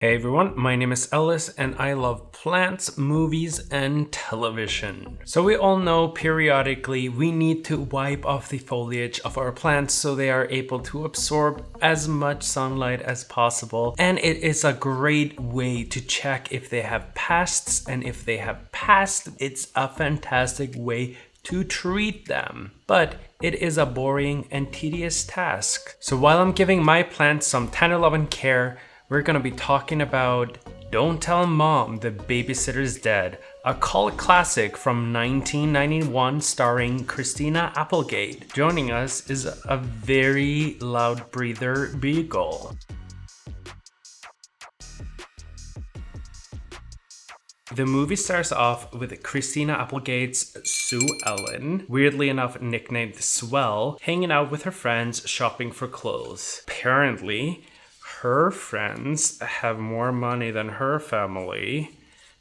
Hey everyone, my name is Elis and I love plants, movies, and television. So we all know periodically we need to wipe off the foliage of our plants so they are able to absorb as much sunlight as possible. And it is a great way to check if they have pests, and if they have pests, it's a fantastic way to treat them. But it is a boring and tedious task. So while I'm giving my plants some tender love and care, we're gonna be talking about Don't Tell Mom, The Babysitter's Dead, a cult classic from 1991 starring Christina Applegate. Joining us is a very loud breather beagle. The movie starts off with Christina Applegate's Sue Ellen, weirdly enough nicknamed Swell, hanging out with her friends shopping for clothes. Apparently, her friends have more money than her family,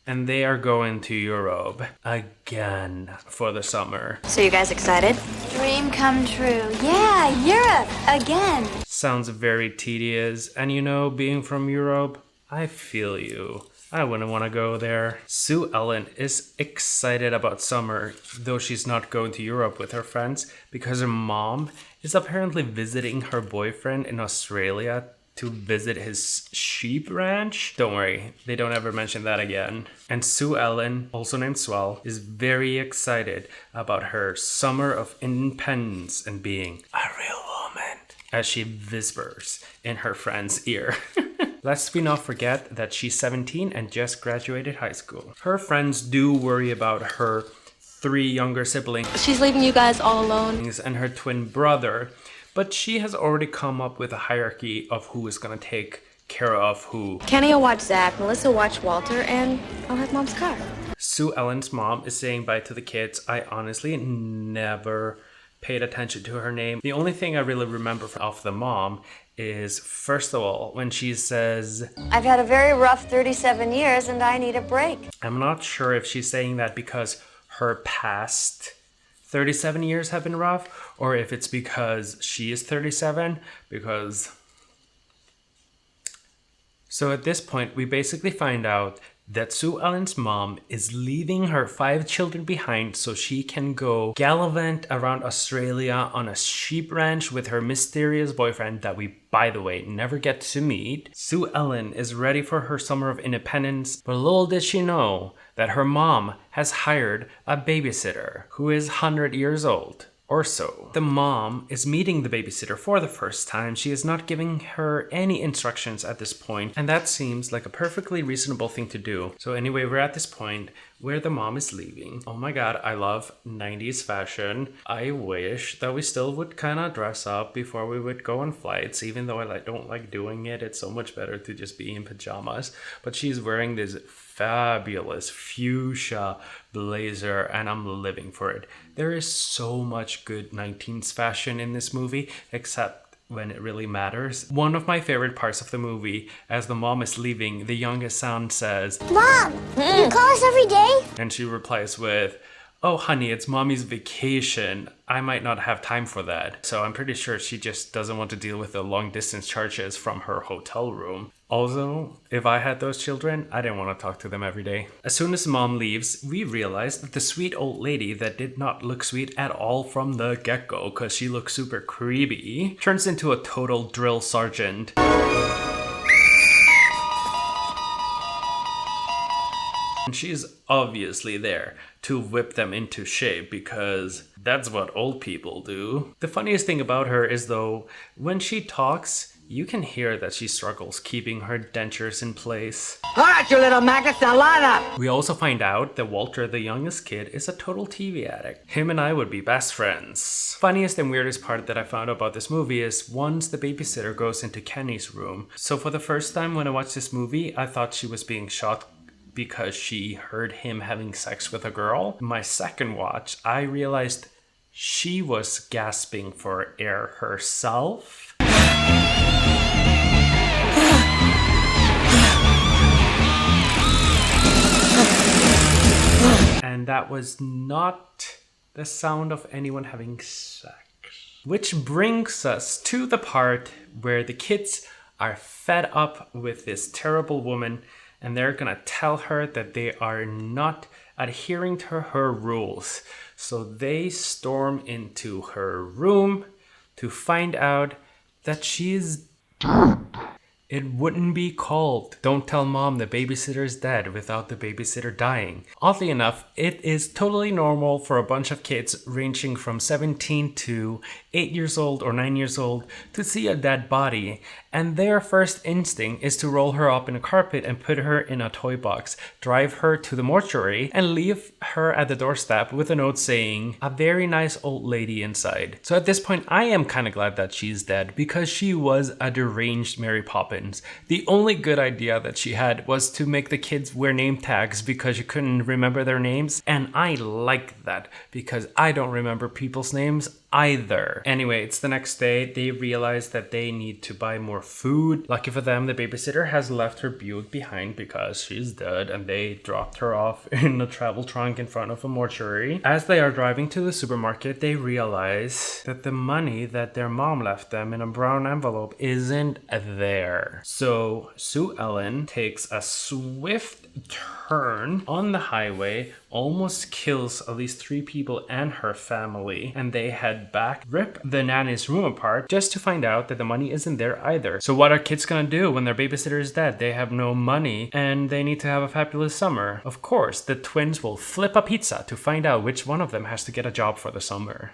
and they are going to Europe again for the summer. So you guys excited? Dream come true. Yeah, Europe again. Sounds very tedious, and you know, being from Europe, I feel you. I wouldn't want to go there. Sue Ellen is excited about summer, though she's not going to Europe with her friends, because her mom is apparently visiting her boyfriend in Australia to visit his sheep ranch. Don't worry, they don't ever mention that again. And Sue Ellen, also named Swell, is very excited about her summer of independence and being a real woman, as she whispers in her friend's ear. Lest we not forget that she's 17 and just graduated high school. Her friends do worry about her 3 younger siblings. She's leaving you guys all alone. And her twin brother. But she has already come up with a hierarchy of who is gonna take care of who. Kenny will watch Zach, Melissa will watch Walter, and I'll have Mom's car. Sue Ellen's mom is saying bye to the kids. I honestly never paid attention to her name. The only thing I really remember of the mom is, first of all, when she says, I've had a very rough 37 years and I need a break. I'm not sure if she's saying that because her past 37 years have been rough, or if it's because she is 37, because... So at this point, we basically find out that Sue Ellen's mom is leaving her 5 children behind so she can go gallivant around Australia on a sheep ranch with her mysterious boyfriend that we, by the way, never get to meet. Sue Ellen is ready for her summer of independence, but little did she know that her mom has hired a babysitter who is 100 years old. Or so. The mom is meeting the babysitter for the first time. She is not giving her any instructions at this point, and that seems like a perfectly reasonable thing to do. So anyway, we're at this point where the mom is leaving. Oh my god, I love 90s fashion. I wish that we still would kind of dress up before we would go on flights, even though I don't like doing it. It's so much better to just be in pajamas. But she's wearing this fabulous fuchsia blazer and I'm living for it. There is so much good 19s fashion in this movie, except when it really matters. One of my favorite parts of the movie, as the mom is leaving, the youngest son says, Mom, you call us every day? And she replies with, oh honey, it's mommy's vacation. I might not have time for that. So I'm pretty sure she just doesn't want to deal with the long distance charges from her hotel room. Also, if I had those children, I didn't want to talk to them every day. As soon as mom leaves, we realize that the sweet old lady that did not look sweet at all from the get-go, because she looks super creepy, turns into a total drill sergeant. And she's obviously there to whip them into shape because that's what old people do. The funniest thing about her is, though, when she talks, you can hear that she struggles keeping her dentures in place. Alright, you little maggots, now line up! We also find out that Walter, the youngest kid, is a total TV addict. Him and I would be best friends. Funniest and weirdest part that I found out about this movie is once the babysitter goes into Kenny's room. So for the first time when I watched this movie, I thought she was being shot because she heard him having sex with a girl. My second watch, I realized she was gasping for air herself. And that was not the sound of anyone having sex. Which brings us to the part where the kids are fed up with this terrible woman, and they're gonna tell her that they are not adhering to her rules. So they storm into her room to find out that she's dead. It wouldn't be called Don't Tell Mom the Babysitter's Dead without the babysitter dying. Oddly enough, it is totally normal for a bunch of kids ranging from 17 to 8 years old or 9 years old to see a dead body, and their first instinct is to roll her up in a carpet and put her in a toy box, drive her to the mortuary, and leave her at the doorstep with a note saying, "A very nice old lady inside." So at this point, I am kind of glad that she's dead, because she was a deranged Mary Poppins. The only good idea that she had was to make the kids wear name tags because you couldn't remember their names, and I like that because I don't remember people's names either. Anyway, it's the next day. They realize that they need to buy more food. Lucky for them, the babysitter has left her Buick behind because she's dead, and they dropped her off in a travel trunk in front of a mortuary. As they are driving to the supermarket, they realize that the money that their mom left them in a brown envelope isn't there. So Sue Ellen takes a swift turn on the highway, almost kills at least 3 people and her family, and they head back, rip the nanny's room apart just to find out that the money isn't there either. So what are kids gonna do when their babysitter is dead? They have no money and they need to have a fabulous summer. Of course, the twins will flip a pizza to find out which one of them has to get a job for the summer.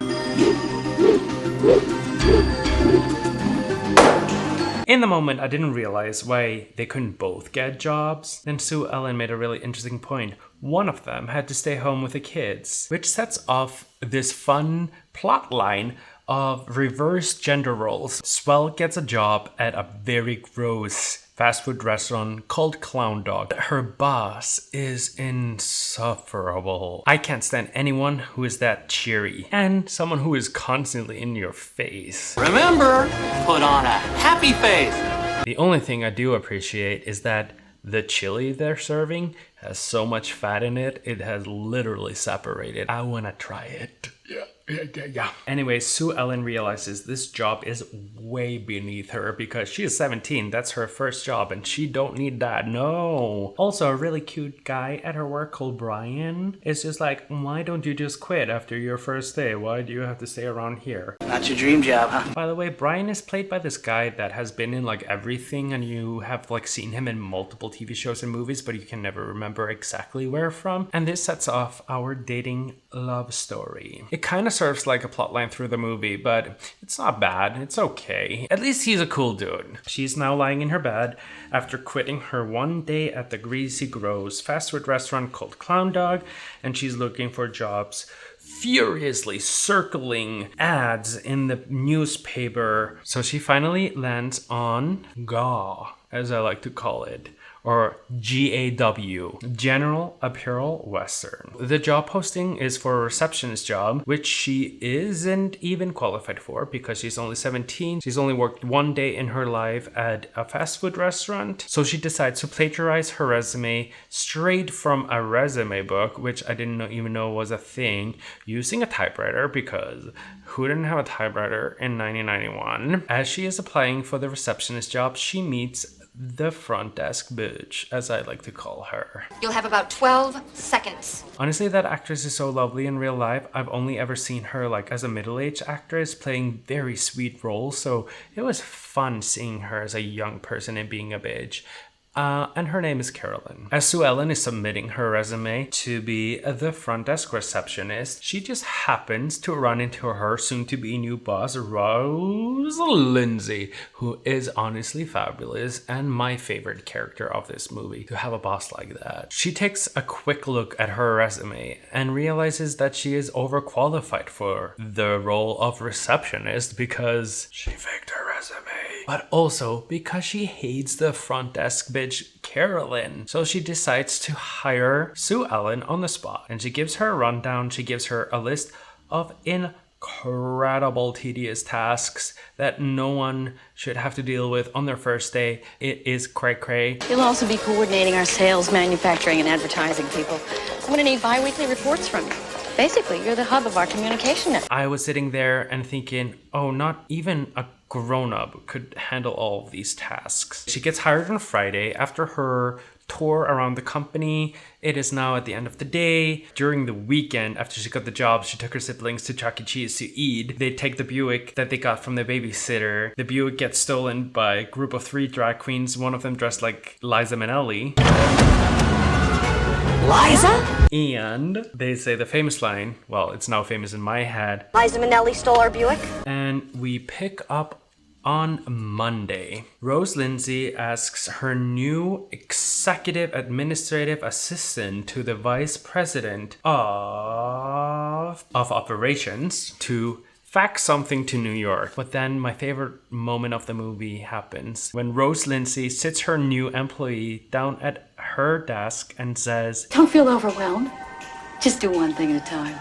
In the moment, I didn't realize why they couldn't both get jobs. Then Sue Ellen made a really interesting point. One of them had to stay home with the kids, which sets off this fun plot line of reverse gender roles. Swell gets a job at a very gross fast food restaurant called Clown Dog. Her boss is insufferable. I can't stand anyone who is that cheery and someone who is constantly in your face. Remember, put on a happy face. The only thing I do appreciate is that the chili they're serving has so much fat in it, it has literally separated. I wanna try it. Yeah. Anyway, Sue Ellen realizes this job is way beneath her because she is 17. That's her first job and she don't need that. No. Also, a really cute guy at her work called Brian is just like, why don't you just quit after your first day? Why do you have to stay around here? Not your dream job, huh? By the way, Brian is played by this guy that has been in like everything, and you have like seen him in multiple TV shows and movies, but you can never remember exactly where from. And this sets off our dating love story. It kind of serves like a plotline through the movie, but it's not bad. It's okay. At least he's a cool dude. She's now lying in her bed after quitting her one day at the Greasy Gross fast food restaurant called Clown Dog, and she's looking for jobs, furiously circling ads in the newspaper. So she finally lands on GAW, as I like to call it, or GAW, General Apparel Western. The job posting is for a receptionist job, which she isn't even qualified for because she's only 17. She's only worked one day in her life at a fast food restaurant. So she decides to plagiarize her resume straight from a resume book, which I didn't even know was a thing, using a typewriter because who didn't have a typewriter in 1991? As she is applying for the receptionist job, she meets the front desk bitch, as I like to call her. You'll have about 12 seconds. Honestly, that actress is so lovely in real life. I've only ever seen her like as a middle-aged actress playing very sweet roles, so it was fun seeing her as a young person and being a bitch. And her name is Carolyn. As Sue Ellen is submitting her resume to be the front desk receptionist, she just happens to run into her soon-to-be new boss, Rose Lindsay, who is honestly fabulous and my favorite character of this movie, to have a boss like that. She takes a quick look at her resume and realizes that she is overqualified for the role of receptionist because she faked her resume, but also because she hates the front desk bitch Carolyn. So she decides to hire Sue Ellen on the spot, and she gives her a rundown. She gives her a list of incredible tedious tasks that no one should have to deal with on their first day. It is cray-cray. You'll also be coordinating our sales, manufacturing, and advertising people. I'm gonna need bi-weekly reports from you. Basically, you're the hub of our communication network. I was sitting there and thinking, oh, not even a grown-up could handle all of these tasks. She gets hired on Friday after her tour around the company. It is now at the end of the day. During the weekend, after she got the job, she took her siblings to Chuck E. Cheese to eat. They take the Buick that they got from the babysitter. The Buick gets stolen by a group of 3 drag queens, one of them dressed like Liza Minnelli. Liza? And they say the famous line, well, it's now famous in my head. Liza Minnelli stole our Buick? And we pick up on Monday. Rose Lindsay asks her new executive administrative assistant to the vice president of operations to fax something to New York. But then my favorite moment of the movie happens when Rose Lindsay sits her new employee down at her desk and says, Don't feel overwhelmed. Just do one thing at a time.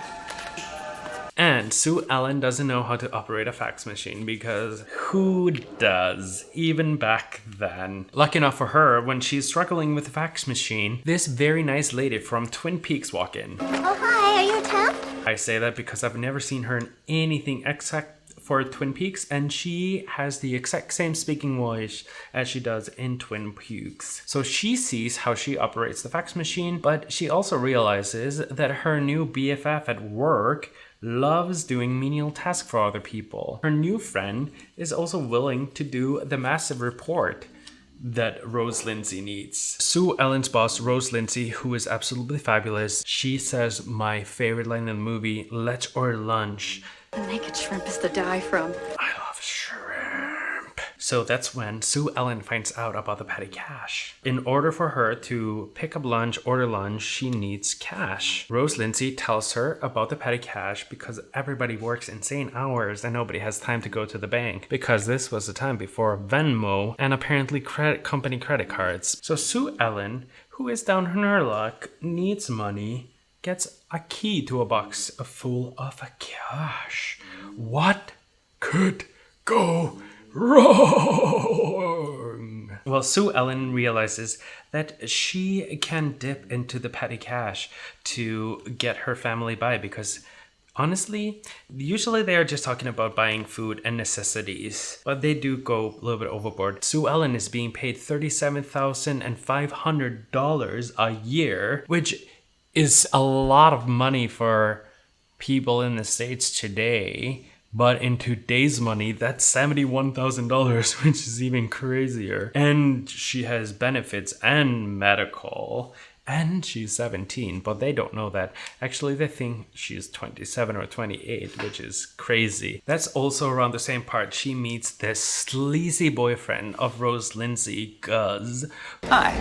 and Sue Ellen doesn't know how to operate a fax machine, because who does, even back then? Lucky enough for her, when she's struggling with the fax machine, this very nice lady from Twin Peaks walk in. Oh, hi, are you a temp? I say that because I've never seen her in anything except for Twin Peaks, and she has the exact same speaking voice as she does in Twin Peaks. So she sees how she operates the fax machine, but she also realizes that her new BFF at work loves doing menial tasks for other people. Her new friend is also willing to do the massive report that Rose Lindsay needs. Sue Ellen's boss, Rose Lindsay, who is absolutely fabulous, she says my favorite line in the movie, "Let's order lunch." The naked shrimp is to die from. I love shrimp. So that's when Sue Ellen finds out about the petty cash. In order for her to pick up lunch, order lunch, she needs cash. Rose Lindsay tells her about the petty cash because everybody works insane hours and nobody has time to go to the bank, because this was the time before Venmo and apparently company credit cards. So Sue Ellen, who is down on her luck, needs money, gets a key to a box full of cash. What could go wrong? Well, Sue Ellen realizes that she can dip into the petty cash to get her family by, because honestly, usually they are just talking about buying food and necessities, but they do go a little bit overboard. Sue Ellen is being paid $37,500 a year, which is a lot of money for people in the States today. But in today's money, that's $71,000, which is even crazier. And she has benefits and medical. And she's 17, but they don't know that. Actually, they think she's 27 or 28, which is crazy. That's also around the same part she meets this sleazy boyfriend of Rose Lindsay, Gus. Hi.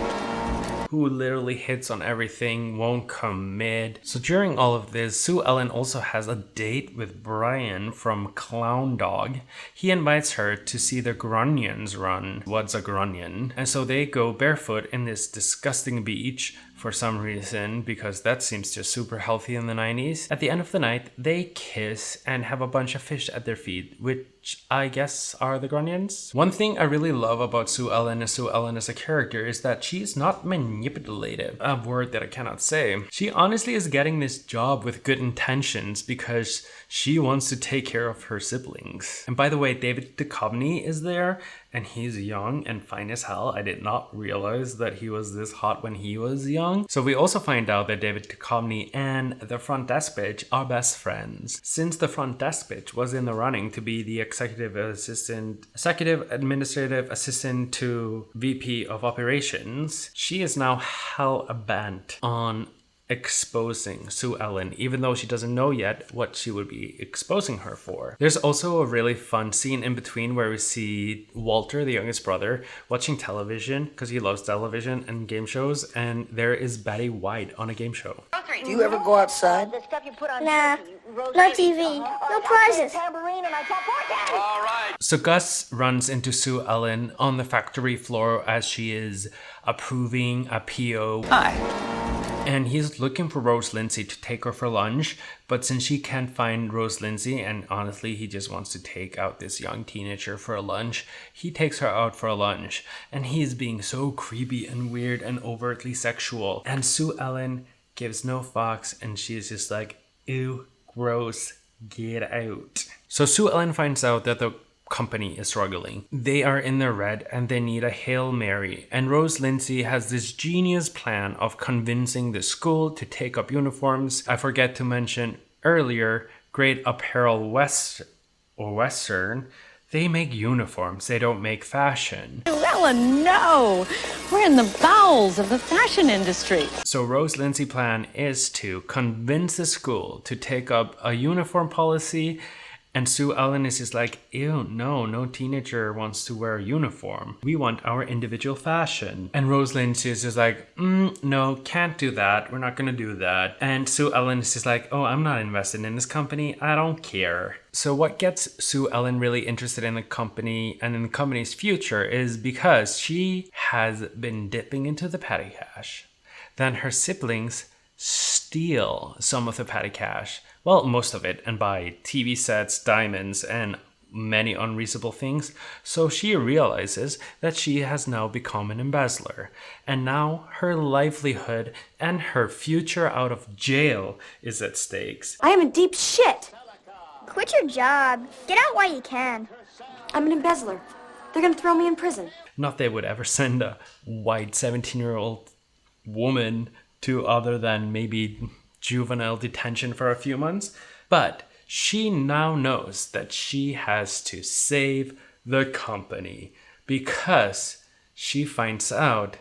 Who literally hits on everything, won't commit. So during all of this, Sue Ellen also has a date with Brian from Clown Dog. He invites her to see the Grunions run. What's a Grunion? And so they go barefoot in this disgusting beach for some reason, because that seems just super healthy in the 90s. At the end of the night, they kiss and have a bunch of fish at their feet, which I guess are the Grunions. One thing I really love about Sue Ellen and Sue Ellen as a character is that she's not manipulative, a word that I cannot say. She honestly is getting this job with good intentions because she wants to take care of her siblings. And by the way, David Duchovny is there, and he's young and fine as hell. I did not realize that he was this hot when he was young. So we also find out that David Duchovny and the front desk bitch are best friends. Since the front desk bitch was in the running to be the executive administrative assistant to VP of operations, she is now hell bent on exposing Sue Ellen, even though she doesn't know yet what she would be exposing her for. There's also a really fun scene in between where we see Walter, the youngest brother, watching television because he loves television and game shows, and there is Betty White on a game show. Do you ever go outside? Nah, no TV, no prizes. So Gus runs into Sue Ellen on the factory floor as she is approving a PO. Hi. And he's looking for Rose Lindsay to take her for lunch, but since she can't find Rose Lindsay, and honestly he just wants to take out this young teenager for a lunch, he takes her out for a lunch, and he's being so creepy and weird and overtly sexual. And Sue Ellen gives no fucks, and she's just like, ew, gross, get out. So Sue Ellen finds out that the company is struggling. They are in the red and they need a Hail Mary. And Rose Lindsay has this genius plan of convincing the school to take up uniforms. I forget to mention earlier, Great Apparel Western, they make uniforms, they don't make fashion. Ellen, no! We're in the bowels of the fashion industry. So Rose Lindsay's plan is to convince the school to take up a uniform policy, and Sue Ellen is just like, ew, no teenager wants to wear a uniform. We want our individual fashion. And Rose Lindsay is just like, no, can't do that. We're not gonna do that. And Sue Ellen is just like, oh, I'm not invested in this company. I don't care. So what gets Sue Ellen really interested in the company and in the company's future is because she has been dipping into the petty cash. Then her siblings steal some of the petty cash. Well, most of it, and buy TV sets, diamonds, and many unreasonable things. So she realizes that she has now become an embezzler. And now her livelihood and her future out of jail is at stakes. I am in deep shit. Quit your job. Get out while you can. I'm an embezzler. They're gonna throw me in prison. Not they would ever send a white 17-year-old woman to other than maybe juvenile detention for a few months, but she now knows that she has to save the company because she finds out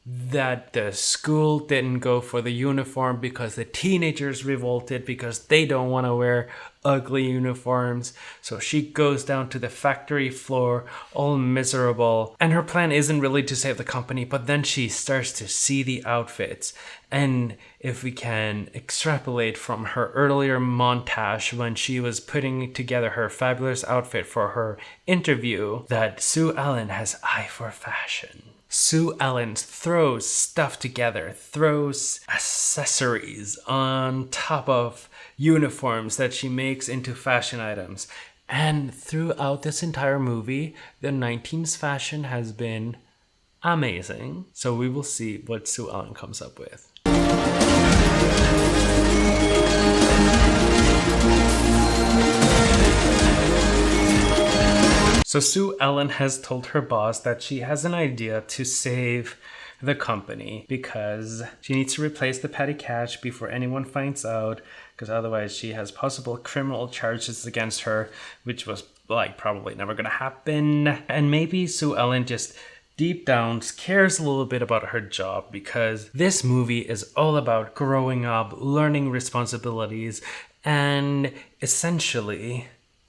that the school didn't go for the uniform because the teenagers revolted because they don't want to wear ugly uniforms. So she goes down to the factory floor all miserable, and her plan isn't really to save the company, but then she starts to see the outfits. And if we can extrapolate from her earlier montage when she was putting together her fabulous outfit for her interview, that Sue Ellen has eye for fashion. Sue Ellen throws stuff together, throws accessories on top of uniforms that she makes into fashion items. And throughout this entire movie, the 19s fashion has been amazing. So we will see what Sue Ellen comes up with. So Sue Ellen has told her boss that she has an idea to save the company because she needs to replace the petty cash before anyone finds out, because otherwise she has possible criminal charges against her, which was like probably never gonna happen. And maybe Sue Ellen just deep down cares a little bit about her job, because this movie is all about growing up, learning responsibilities, and essentially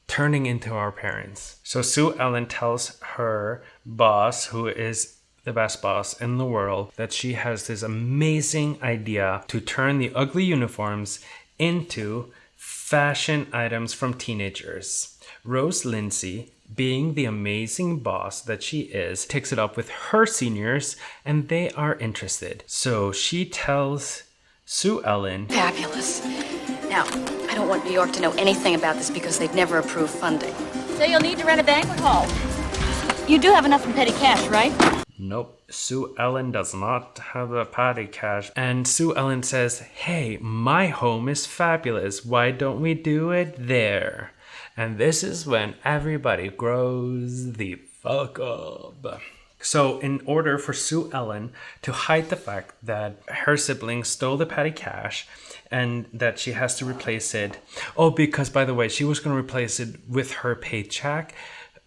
turning into our parents. So Sue Ellen tells her boss, who is the best boss in the world, that she has this amazing idea to turn the ugly uniforms into fashion items from teenagers. Rose Lindsay, being the amazing boss that she is, takes it up with her seniors and they are interested. So she tells Sue Ellen, Fabulous. Now, I don't want New York to know anything about this because they'd never approve funding. So you'll need to rent a banquet hall. You do have enough in petty cash, right? Nope, Sue Ellen does not have a petty cash. And Sue Ellen says, hey, my home is fabulous. Why don't we do it there? And this is when everybody grows the fuck up. So in order for Sue Ellen to hide the fact that her siblings stole the petty cash and that she has to replace it. Oh, because by the way, she was going to replace it with her paycheck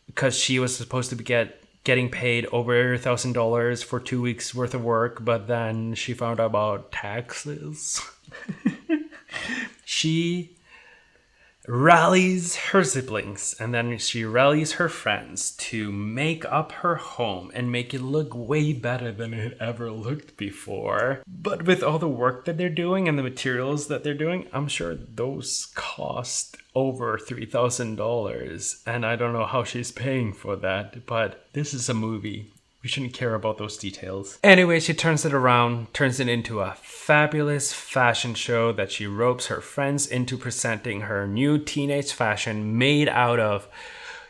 because she was supposed to be getting paid over $1,000 for 2 weeks worth of work, but then she found out about taxes. She rallies her siblings and then she rallies her friends to make up her home and make it look way better than it ever looked before. But with all the work that they're doing and the materials that they're doing, I'm sure those cost over $3,000, and I don't know how she's paying for that, but this is a movie. We shouldn't care about those details. Anyway, she turns it around, turns it into a fabulous fashion show that she ropes her friends into presenting her new teenage fashion made out of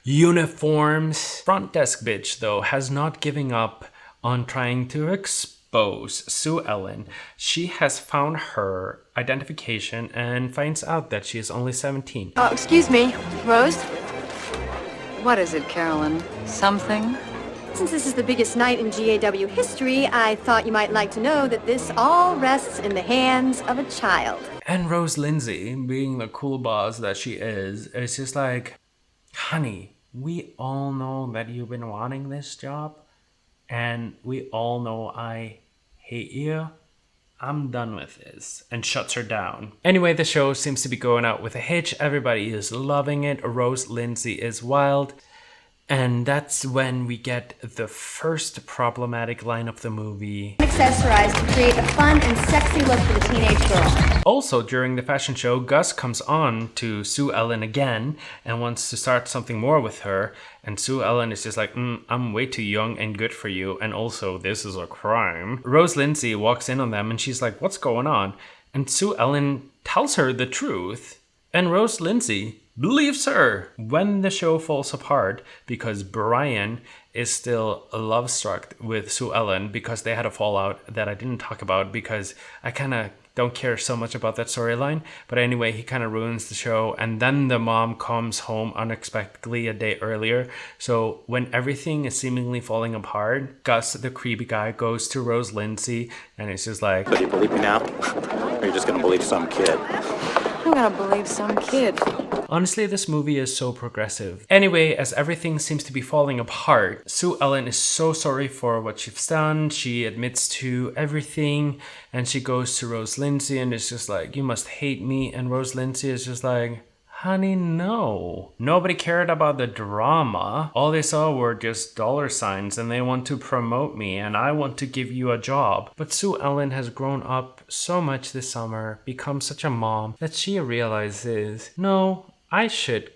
uniforms. Front desk bitch, though, has not given up on trying to expose Sue Ellen. She has found her identification and finds out that she is only 17. Excuse me, Rose? What is it, Carolyn? Something? Since this is the biggest night in GAW history, I thought you might like to know that this all rests in the hands of a child. And Rose Lindsay, being the cool boss that she is just like, honey, we all know that you've been wanting this job, and we all know I hate you. I'm done with this, and shuts her down. Anyway, the show seems to be going out with a hitch. Everybody is loving it. Rose Lindsay is wild. And that's when we get the first problematic line of the movie. Accessorized to create a fun and sexy look for the teenage girl. Also, during the fashion show, Gus comes on to Sue Ellen again and wants to start something more with her. And Sue Ellen is just like, I'm way too young and good for you. And also, this is a crime. Rose Lindsay walks in on them and she's like, what's going on? And Sue Ellen tells her the truth. And Rose Lindsay believes her. When the show falls apart, because Brian is still love struck with Sue Ellen because they had a fallout that I didn't talk about because I kind of don't care so much about that storyline. But anyway, he kind of ruins the show. And then the mom comes home unexpectedly a day earlier. So when everything is seemingly falling apart, Gus, the creepy guy, goes to Rose Lindsay and it's just like, So do you believe me now? Or are you just gonna believe some kid? I'm gonna believe some kid. honestly, this movie is so progressive. Anyway, as everything seems to be falling apart, Sue Ellen is so sorry for what she's done. She admits to everything and she goes to Rose Lindsay and is just like, you must hate me. And Rose Lindsay is just like, honey, no. Nobody cared about the drama. All they saw were just dollar signs and they want to promote me and I want to give you a job. But Sue Ellen has grown up so much this summer, become such a mom, that she realizes, no, I should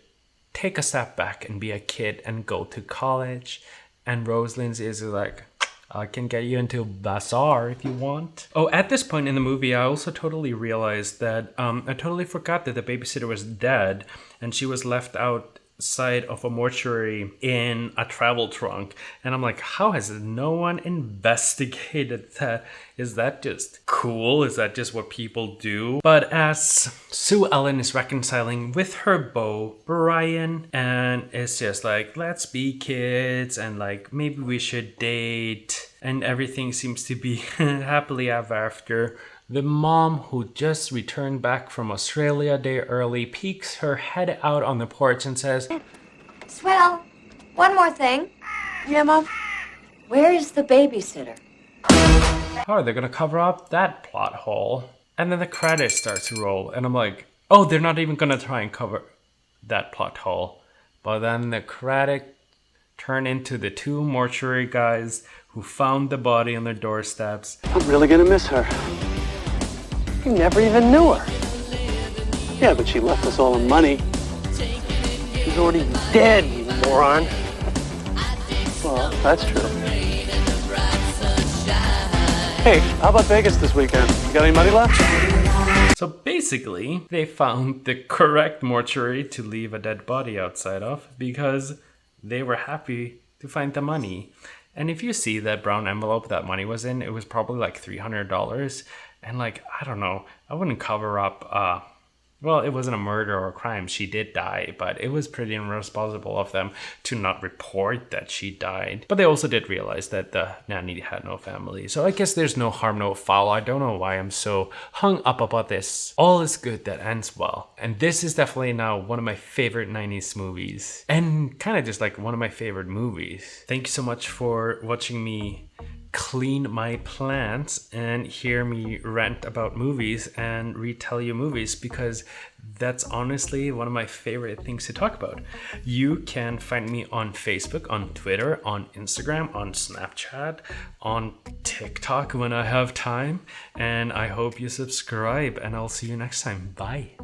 take a step back and be a kid and go to college. And Rose Lindsay is like, I can get you into Bazaar if you want. Oh, at this point in the movie, I also totally realized that I totally forgot that the babysitter was dead and she was left outside of a mortuary in a travel trunk. And I'm like, how has no one investigated that? Is that just cool? Is that just what people do? But as Sue Ellen is reconciling with her beau, Brian, and it's just like, let's be kids and like maybe we should date, and everything seems to be happily ever after, the mom, who just returned back from Australia a day early, peeks her head out on the porch and says, Swell, one more thing. Yeah, Mom? Where is the babysitter? how are they gonna cover up that plot hole? And then the credits start to roll and I'm like, oh, they're not even gonna try and cover that plot hole. But then the credits turn into the two mortuary guys who found the body on their doorsteps. I'm really gonna miss her. You never even knew her. Yeah, but she left us all the money. She's already dead, you moron. Well, that's true. Hey, how about Vegas this weekend? You got any money left? So basically, they found the correct mortuary to leave a dead body outside of because they were happy to find the money. And if you see that brown envelope that money was in, it was probably like $300. And like, I don't know, I wouldn't cover up, well, it wasn't a murder or a crime. She did die, but it was pretty irresponsible of them to not report that she died. But they also did realize that the nanny had no family. So I guess there's no harm, no foul. I don't know why I'm so hung up about this. All is good that ends well. And this is definitely now one of my favorite 90s movies. And kind of just like one of my favorite movies. Thank you so much for watching me clean my plants and hear me rant about movies and retell you movies, because that's honestly one of my favorite things to talk about. You can find me on Facebook, on Twitter, on Instagram, on Snapchat, on TikTok when I have time, and I hope you subscribe, and I'll see you next time. Bye.